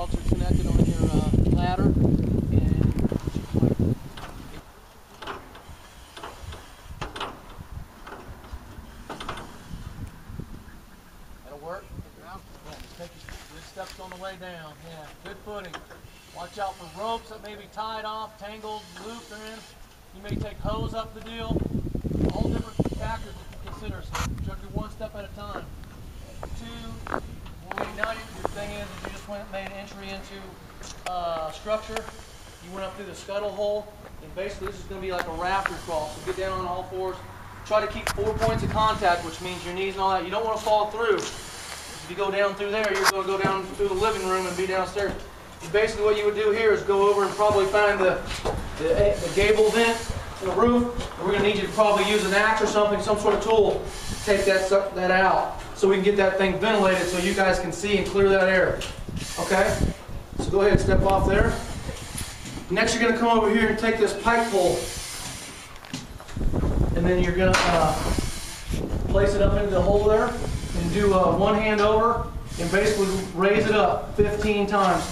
hydraulics are connected on your ladder, and that'll work. Yeah, just take your good steps on the way down. Yeah, good footing. Watch out for ropes that may be tied off, tangled, looped are in. You may take hose up the deal. All different factors that you consider. So check your one step at a time. Two. Now your thing is you just made entry into structure. You went up through the scuttle hole, and basically this is going to be like a rafter crawl. So get down on all fours. Try to keep 4 points of contact, which means your knees and all that. You don't want to fall through. If you go down through there, you're going to go down through the living room and be downstairs. And basically what you would do here is go over and probably find the gable vent in the roof. And we're going to need you to probably use an axe or something, some sort of tool, to take that out, so we can get that thing ventilated so you guys can see and clear that air. Okay? So go ahead and step off there. Next you're going to come over here and take this pipe pole, and then you're going to place it up into the hole there and do one hand over and basically raise it up 15 times.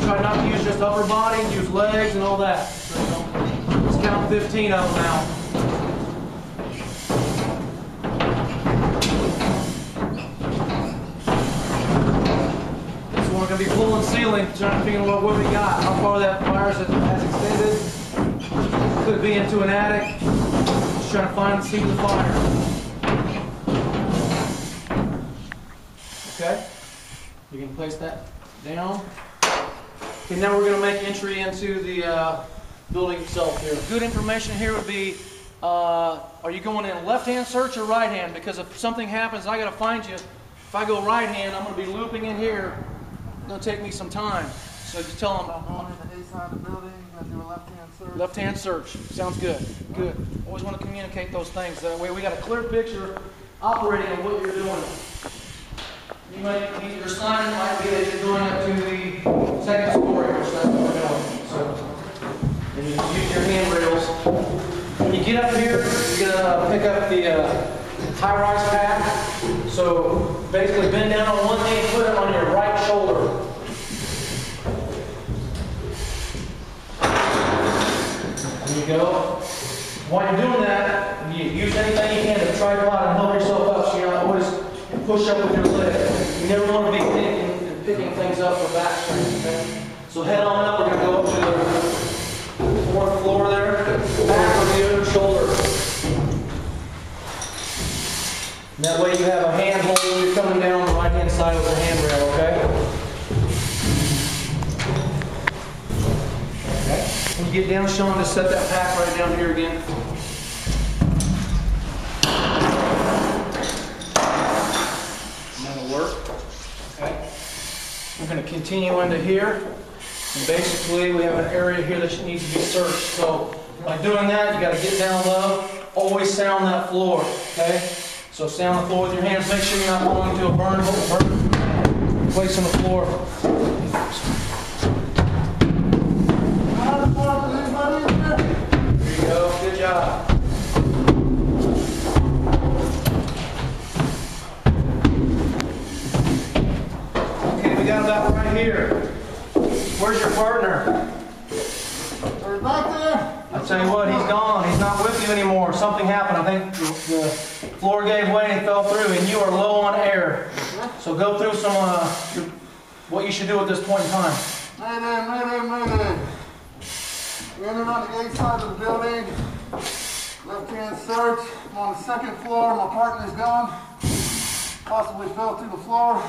Try not to use just upper body, use legs and all that. Let's count 15 of them now. We're going to be pulling ceiling, trying to figure out what we got, how far that fire has extended. Could be into an attic. Just trying to find the seat of the fire. Okay, you can place that down. Okay, now we're going to make entry into the building itself here. Good information here would be, are you going in a left-hand search or right-hand? Because if something happens, I got to find you. If I go right-hand, I'm going to be looping in here. It's going to take me some time. So just tell them. I'm going in the A side of the building. You're going to do a left-hand search. Left-hand search. Sounds good. Good. Always want to communicate those things. That way we got a clear picture operating on what you're doing. Your sign might be that you're going up to the second story, which that's what we're doing. So, and you use your handrails. When you get up here, you're going to pick up the high-rise pad. So basically bend down on one knee and put it on your right shoulder. There you go. While you're doing that, you use anything you can to tripod and help yourself up so you're not always push up with your leg. You never want to be picking things up for back strength. Okay? So head on up, we're going to go up to the fourth floor there, back on the other shoulder. And that way you have a handhold when you're coming down the right hand side with the handrail, okay? Okay. When you get down, Sean, just set that pack right down here again. Work. Okay. We're going to continue into here, and basically we have an area here that needs to be searched. So by doing that, you got to get down low. Always sound that floor. Okay. So sound the floor with your hands. Make sure you're not going to a burn place on the floor. There you go. Good job. We got about right here. Where's your partner? They're back there. I tell you what, he's gone. He's not with you anymore. Something happened. I think the floor gave way and he fell through, and you are low on air. So go through some what you should do at this point in time. Mayday. We entered on the A side of the building. Left-hand search. I'm on the second floor. My partner's gone. Possibly fell through the floor.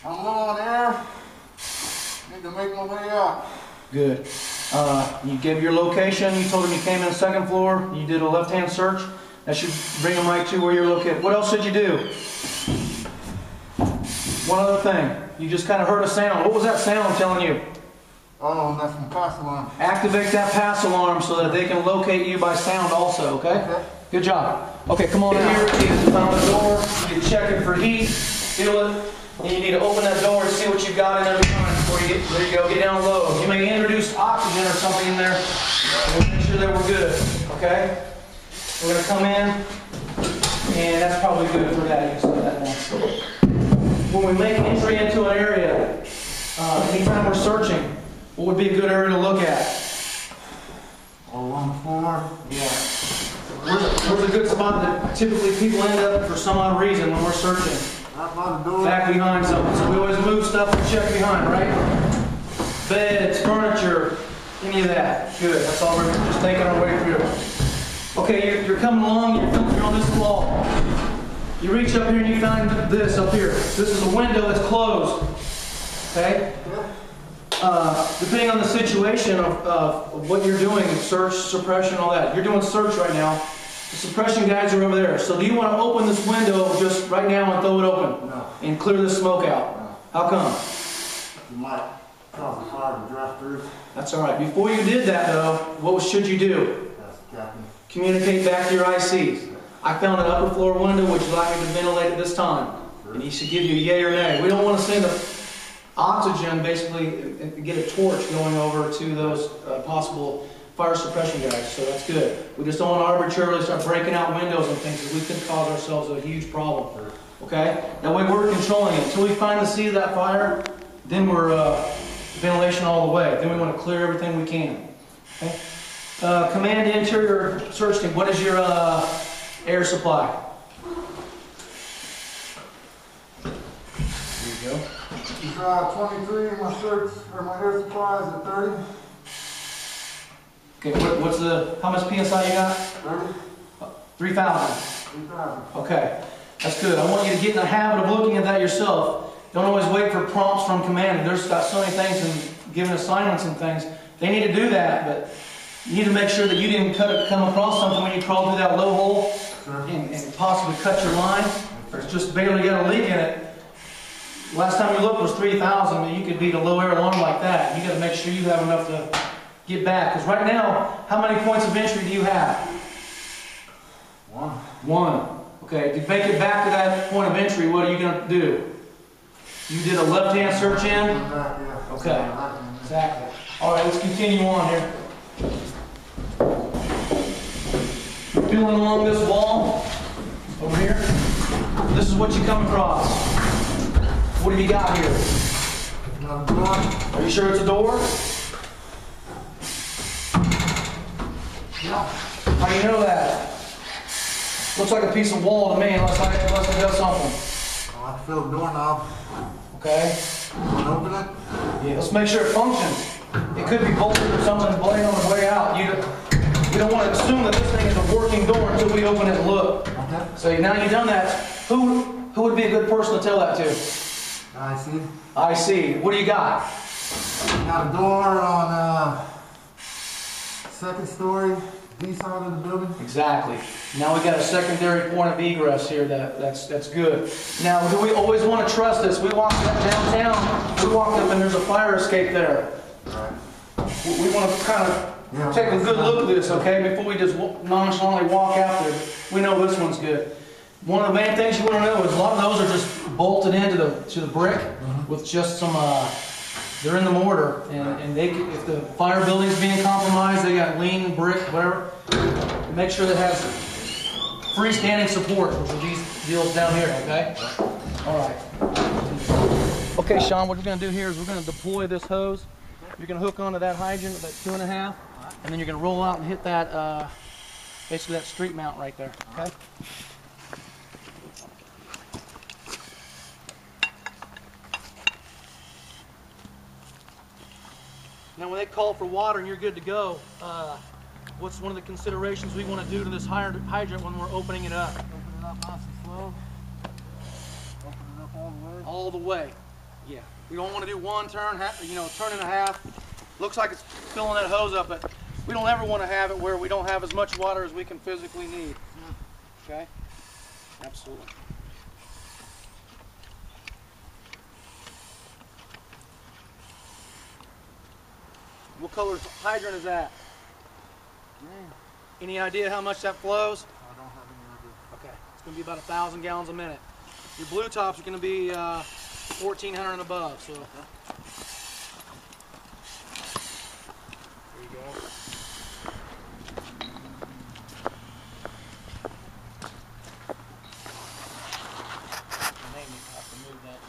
I'm low on air. Need to make my way out. Good. You gave your location. You told him you came in the second floor. You did a left-hand search. That should bring him right to where you're located. What else should you do? One other thing. You just kind of heard a sound. What was that sound telling you? Oh, that's my pass alarm. Activate that pass alarm so that they can locate you by sound also, okay? Good job. Okay, come on in here. You found the door. You're checking for heat. Feel it. And you need to open that door and see what you've got in every time before you get, there you go, get down low. You may introduce oxygen or something in there. We'll make sure that we're good, okay? We're going to come in, and that's probably good for that. You can set that down. When we make entry into an area, anytime we're searching, what would be a good area to look at? All on the floor. Yeah. Where's a good spot that typically people end up for some odd reason when we're searching? Right by the door. Back behind something. So we always move stuff and check behind, right? Beds, furniture, any of that. Good. That's all we're just taking our way through. Okay, you're coming along, you're on this wall. You reach up here and you find this up here. This is a window that's closed. Okay? Depending on the situation of what you're doing, search, suppression, all that. You're doing search right now. The suppression guys are over there. So do you want to open this window just right now and throw it open? No. And clear the smoke out? No. How come? You might cause the fire to draft through. That's all right. Before you did that though, what should you do? Yes, Captain. Communicate back to your ICs. I found an upper floor window. Would you like me to ventilate at this time? Sure. And he should give you a yay or nay. We don't want to send the oxygen, basically, and get a torch going over to those possible fire suppression guys. So that's good. We just don't want to arbitrarily start breaking out windows and things because we could cause ourselves a huge problem. Sure. Okay? That way we're controlling it. Until we find the seat of that fire, then we're ventilation all the way. Then we want to clear everything we can. Okay? Command interior search team. What is your air supply? There you go. It's 23, my search, or my air supply is at 30. Okay, what's the, how much PSI you got? 30. 3,000. 3,000. Okay, that's good. I want you to get in the habit of looking at that yourself. Don't always wait for prompts from command. There's got so many things and giving assignments and things. They need to do that, but you need to make sure that you didn't come across something when you crawled through that low hole and possibly cut your line, or it's just barely got a leak in it. Last time you looked was 3,000, and you could beat a low air alarm like that. You got to make sure you have enough to get back. Because right now, how many points of entry do you have? One. Okay, to make it back to that point of entry, what are you going to do? You did a left-hand search in? Okay, exactly. All right, let's continue on here. Feeling along this wall over here. This is what you come across. What have you got here? Another door. Are you sure it's a door? Yeah. How do you know that? Looks like a piece of wall to me, unless it does something. I have to feel the doorknob. Okay. Open it. Yeah. Let's make sure it functions. It could be bolted or something blade on the way out. We don't want to assume that this thing is a working door until we open it and look. Okay. So now you've done that. Who would be a good person to tell that to? I see. I see. What do you got? Got a door on second story, B side of the building. Exactly. Now we got a secondary point of egress here. That's good. Now, do we always want to trust this? We walked up downtown. We walked up and there's a fire escape there. Right. We want to kind of take a good look at this, okay, before we just nonchalantly walk out there. We know this one's good. One of the main things you want to know is a lot of those are just bolted into the brick with just some. They're in the mortar, and if the fire building's being compromised, they got lean brick, whatever. Make sure that has freestanding support, which are these deals down here. Okay. All right. Okay, Sean. What we're going to do here is we're going to deploy this hose. You're going to hook onto that hydrant, that 2.5, and then you're going to roll out and hit that, basically that street mount right there. Okay. Now when they call for water and you're good to go, what's one of the considerations we want to do to this hydrant when we're opening it up? Open it up nice and slow. Open it up all the way. All the way. Yeah. We don't want to do one turn, turn and a half. Looks like it's filling that hose up, but we don't ever want to have it where we don't have as much water as we can physically need. Okay? Absolutely. What color hydrant is that? Any idea how much that flows? I don't have any idea. Okay, it's going to be about 1,000 gallons a minute. Your blue tops are going to be 1,400 and above. So there you go. I may have to move that.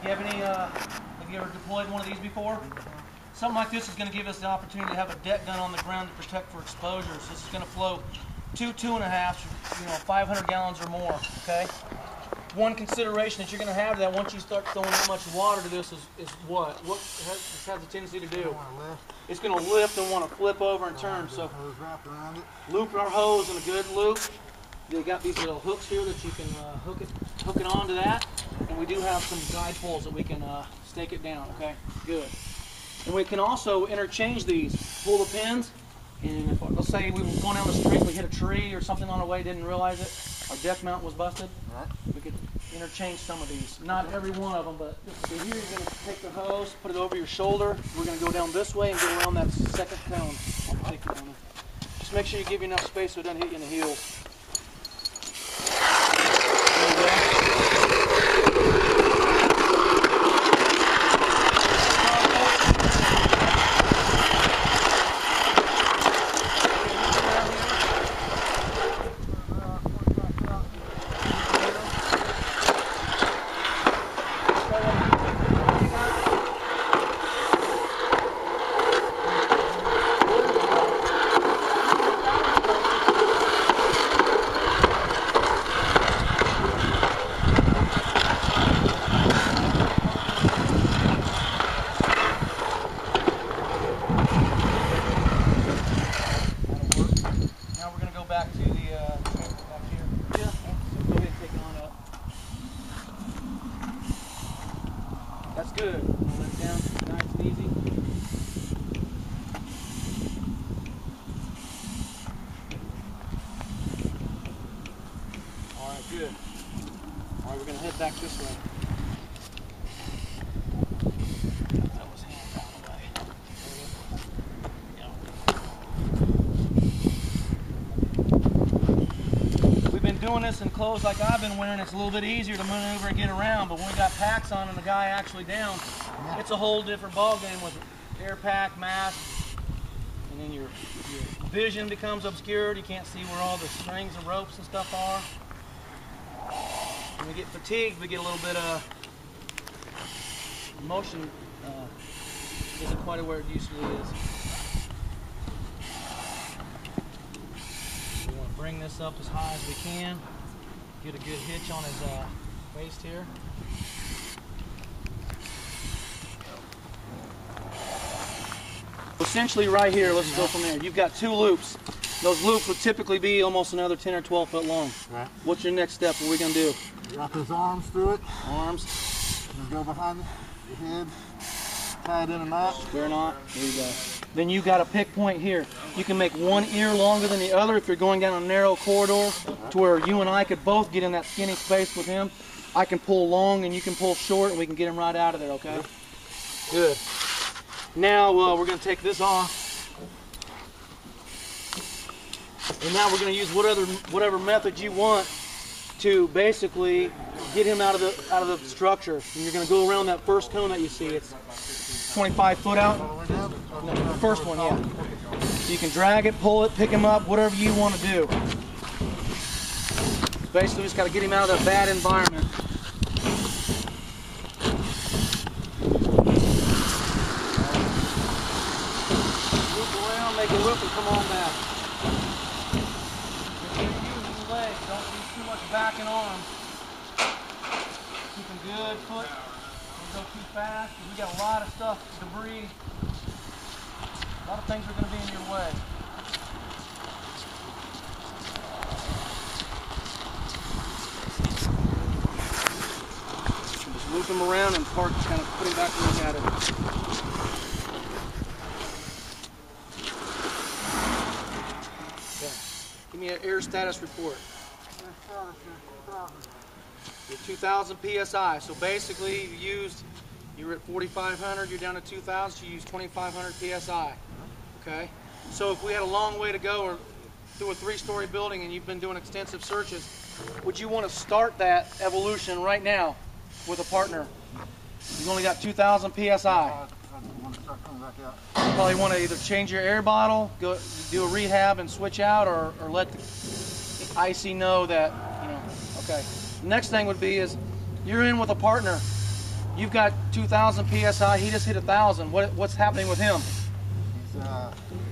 you have any, have you ever deployed one of these before? Something like this is going to give us the opportunity to have a deck gun on the ground to protect for exposures. This is going to flow 2.5, 500 gallons or more, okay? One consideration that you're going to have that once you start throwing that much water to this is what? What this has a tendency to do? It's going to lift and want to flip over and turn. So loop our hose in a good loop. They got these little hooks here that you can hook it onto that. And we do have some guide poles that we can stake it down, okay? Good. And we can also interchange these. Pull the pins, and if, let's say we were going down the street, we hit a tree or something on the way, didn't realize it, our deck mount was busted, we could interchange some of these. Not every one of them, but so here you're going to take the hose, put it over your shoulder. We're going to go down this way and go around that second cone. Just make sure you give you enough space so it doesn't hit you in the heels. There you go. That's good. Let it down nice and easy. All right, good. All right, we're going to head back this way. That was hands out of the way. We've been doing this in clothes like I've been wearing. It's a little bit easier to maneuver and get around, but when we got packs on and the guy actually down, it's a whole different ball game with air pack, mask, and then your vision becomes obscured. You can't see where all the strings and ropes and stuff are. When we get fatigued, we get a little bit of motion isn't quite where it usually is. We want to bring this up as high as we can. Get a good hitch on his waist here. Essentially right here, let's go from there. You've got two loops. Those loops would typically be almost another 10 or 12 foot long. Right. What's your next step? What are we going to do? Wrap his arms through it. Arms. Just go behind your head. Tie it in a knot. Square knot. There you go. Then you got a pick point here. You can make one ear longer than the other if you're going down a narrow corridor to where you and I could both get in that skinny space with him. I can pull long and you can pull short and we can get him right out of there, okay? Good. Now we're going to take this off. And now we're going to use whatever method you want to basically get him out of the structure. And you're going to go around that first cone that you see. It's 25 foot out. No, the first one, yeah. So you can drag it, pull it, pick him up, whatever you want to do. Basically, just got to get him out of that bad environment. Loop around, make it loop, and come on back. Legs, don't do too much back and arms. Keep them good, foot. Don't go too fast. We got a lot of stuff, debris. A lot of things are going to be in your way. Just loop them around and park, kind of put him back where he had it. Give me an air status report. You're 2,000 PSI. So basically you were at 4,500, you're down to 2,000, so you use 2,500 PSI. Okay? So if we had a long way to go or through a 3-story building and you've been doing extensive searches, would you want to start that evolution right now with a partner? You've only got 2,000 PSI. You probably want to either change your air bottle, go do a rehab and switch out, or let the IC know that, okay. The next thing would be is you're in with a partner. You've got 2,000 PSI, he just hit 1,000. What's happening with him?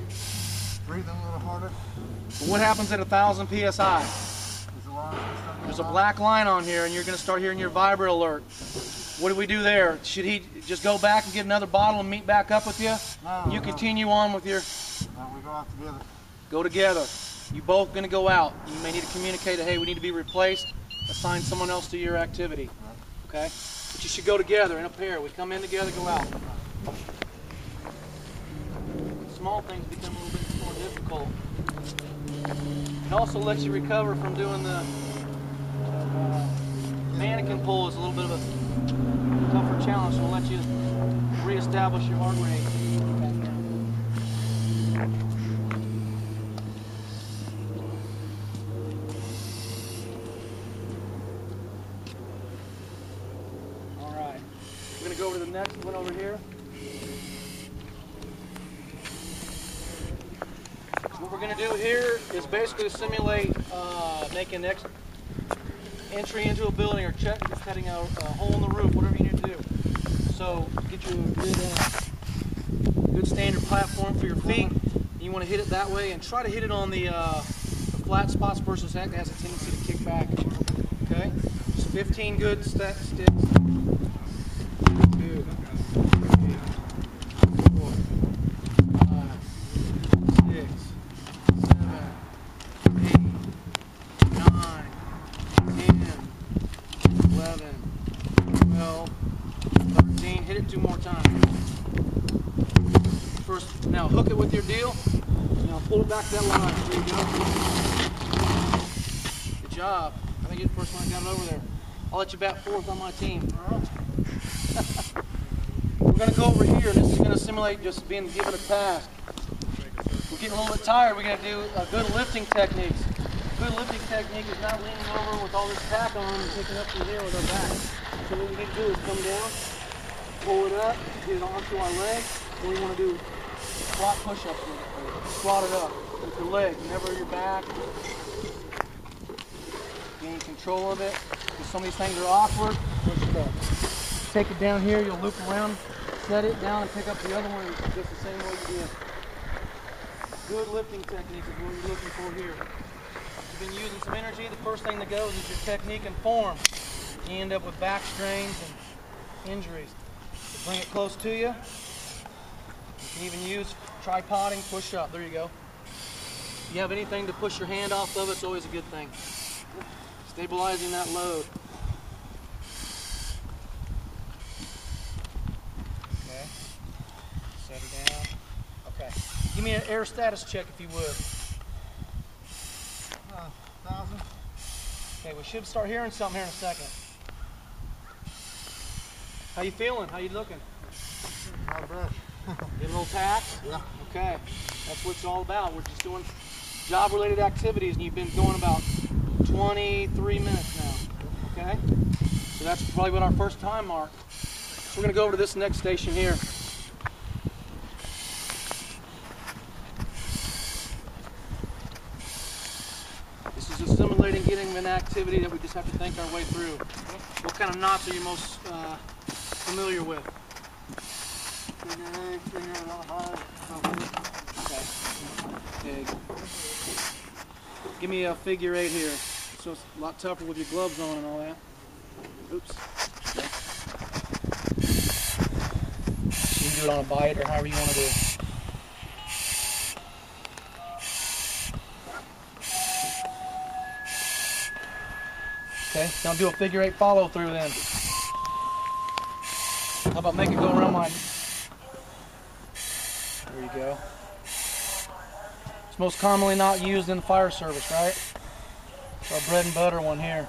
He's breathing a little harder. What happens at 1,000 PSI? There's a black line on here, and you're going to start hearing your vibrate alert. What do we do there? Should he just go back and get another bottle and meet back up with you? No, you continue on with your... No, we go out together. Go together. You both going to go out. You may need to communicate, hey, we need to be replaced. Assign someone else to your activity. Okay? But you should go together in a pair. We come in together, go out. Small things become a little bit more difficult. It also lets you recover from doing the mannequin pull. Is a little bit of a tougher challenge, so it'll let you reestablish your heart rate. All right, we're going to go over to the next one over here. What we're going to do here is basically simulate making entry into a building or cutting a hole in the roof, whatever you need to do. So get you a good standard platform for your feet. You want to hit it that way and try to hit it on the flat spots versus that has a tendency to kick back. Okay? Just 15 good sticks. 2, 3, 4, 5, 6, 7, 8, 9, 10, 11, 12, 13. Hit it 2 more times. First, now hook it with your deal. Now pull it back to that line. There you go. Good job. I think you're the first one that got it over there. I'll let you bat 4th on my team. We're going to go over here. This is going to simulate just being given a task. We're getting a little bit tired. We're going to do good lifting techniques. Good lifting technique is not leaning over with all this tack on and picking up from here with our back. So what we need to do is come down, pull it up, get it onto our leg. Then we want to do squat push-ups with it. Squat it up with your leg, never your back. Gain control of it. Because some of these things are awkward. Push it up. Take it down here, you'll loop around, set it down, and pick up the other one just the same way you did. Good lifting technique is what you're looking for here. If you've been using some energy, the first thing that goes is your technique and form. You end up with back strains and injuries. So bring it close to you. You can even use tripoding, push up. There you go. If you have anything to push your hand off of, it's always a good thing. Stabilizing that load. Okay. Set it down. Okay. Give me an air status check if you would. 1,000. Okay, we should start hearing something here in a second. How you feeling? How you looking? Out of breath. Get a little tax? Yeah. Okay. That's what it's all about. We're just doing job-related activities, and you've been going about 23 minutes now. Okay? So that's probably about our first time mark. So we're going to go over to this next station here. This is just simulating getting an activity that we just have to think our way through. What kind of knots are you most familiar with? Okay. Give me a figure 8 here. So it's a lot tougher with your gloves on and all that. Oops. You can do it on a bite or however you want to do it. Okay, now do a figure 8 follow through then. How about make it go around my... There you go. It's most commonly not used in the fire service, right? It's our bread and butter one here.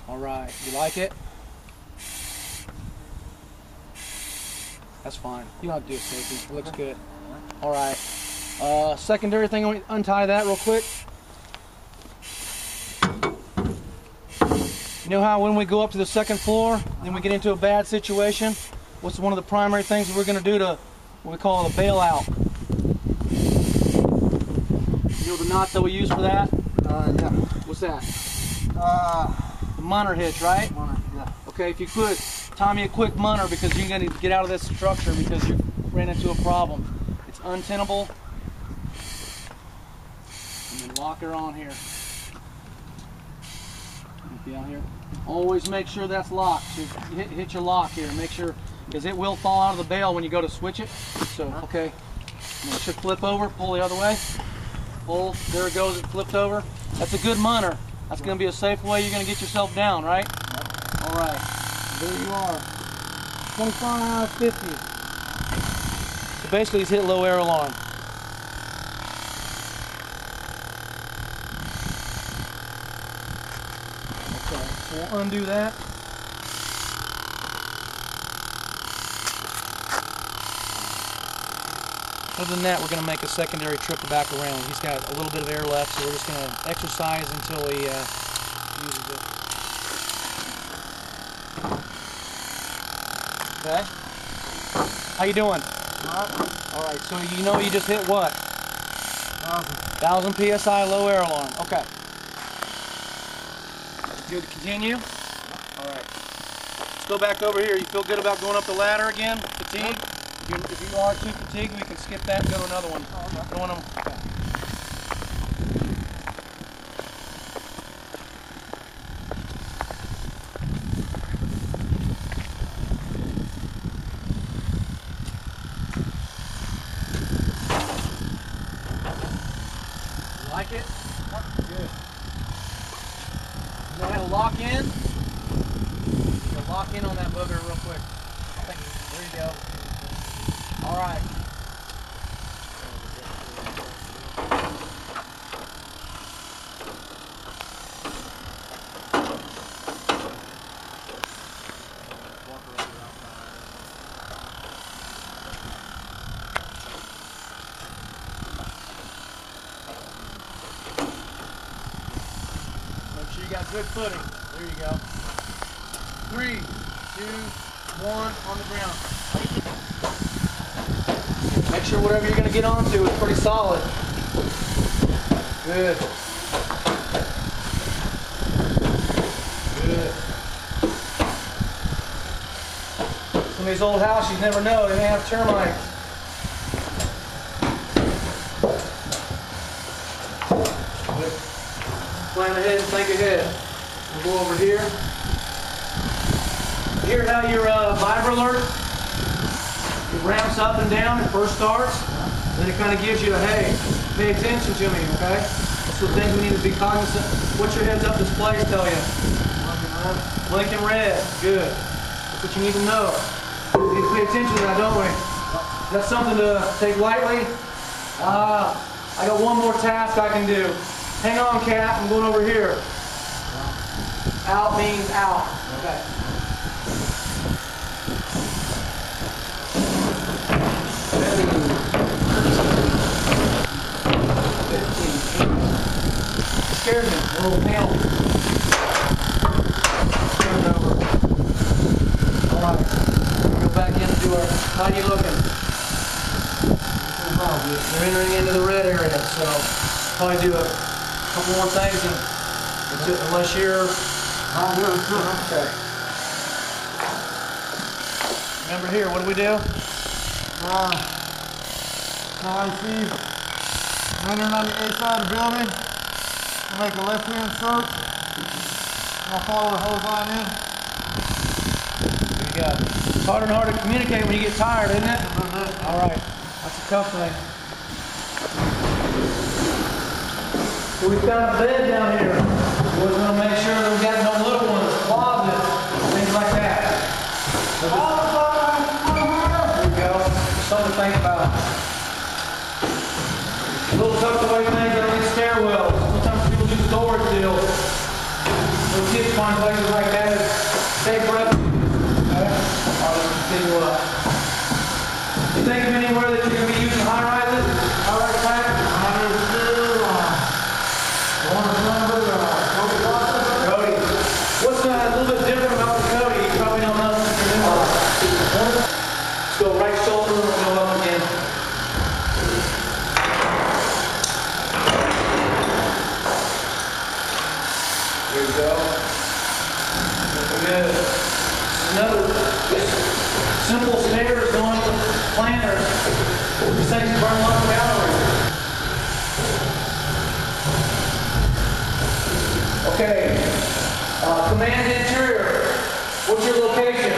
All right, you like it? That's fine. You don't have to do it safety. It looks good. All right. Secondary thing, I'm going to untie that real quick. You know how when we go up to the second floor, then we get into a bad situation, what's one of the primary things that we're going to do to what we call a bailout? You know the knot that we use for that? Yeah. What's that? The munner hitch, right? Munner, yeah. Okay, if you could, tie me a quick munner because you're going to get out of this structure because you ran into a problem. It's untenable. And then lock her on here. Down here. Always make sure that's locked. So hit your lock here. Make sure, because it will fall out of the bail when you go to switch it. So, okay. And it should flip over. Pull the other way. Pull. There it goes. It flipped over. That's a good munner. That's going to be a safe way you're going to get yourself down, right? All right. There you are. 25, 50. So basically, he's hit low air alarm. We'll undo that. Other than that, we're going to make a secondary trip back around. He's got a little bit of air left, so we're just going to exercise until he uses it. Okay. How you doing? All right. So you know you just hit what? 1,000 psi low air alarm. Okay. Good to continue? All right. Let's go back over here. You feel good about going up the ladder again? Fatigue? If you are too fatigued, we can skip that and go to another one. Don't want to... Okay. You like it? Good. You know how to lock in? You'll lock in on that booger real quick. There you go. All right. Make sure you got good footing. There you go. 3, 2, 1, on the ground. Make sure whatever you're going to get onto is pretty solid. Good. Good. Some of these old houses, you never know, they may have termites. Good. Plan ahead and think ahead. We'll go over here. Hear how your vibra alert? It ramps up and down, it first starts, then it kind of gives you a, hey, pay attention to me, okay? That's the things we need to be cognizant. What's your heads up displays tell you? Blinking red, good. That's what you need to know. We need to pay attention to that, don't we? That's something to take lightly. I got one more task I can do. Hang on, Cat, I'm going over here. Out means out, okay. Scared me, a little panel. Turn it over. Alright, we'll go back in and do our, how you looking? You're entering into the red area, so probably do a couple more things unless you're... Okay. Remember here, what do we do? Now I see entering on the A side of the building. I'll make a left-hand search. I'll follow the hose line in. There you go. It's harder and harder to communicate when you get tired, isn't it? All right. That's a tough thing. So we've got a bed down here. We're going to make sure that we've got no little ones, closets, things like that. There you go. Something to think about. Little tucked away things that are in stairwells. Sometimes people do storage deals. Little kids find places like that. Safe breath. Okay? Alright, let's continue up. You think of anywhere that you're going to be using high rises? High rise pack? Cody, what's Here we go. Good. Another simple stairs going with planners. These things burn a lot of calories. Okay. Command interior. What's your location?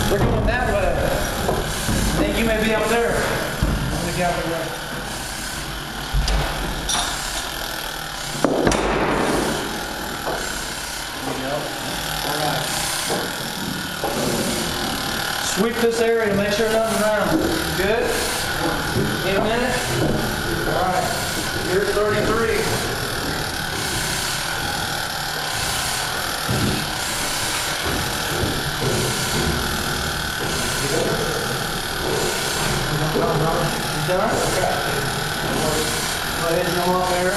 They're going that way. I think you may be up there. On the gallery way. There you go. All right. Sweep this area, make sure nothing's around. Good? In a minute? All right. Here's 33. You done? Okay. Go ahead and go up there.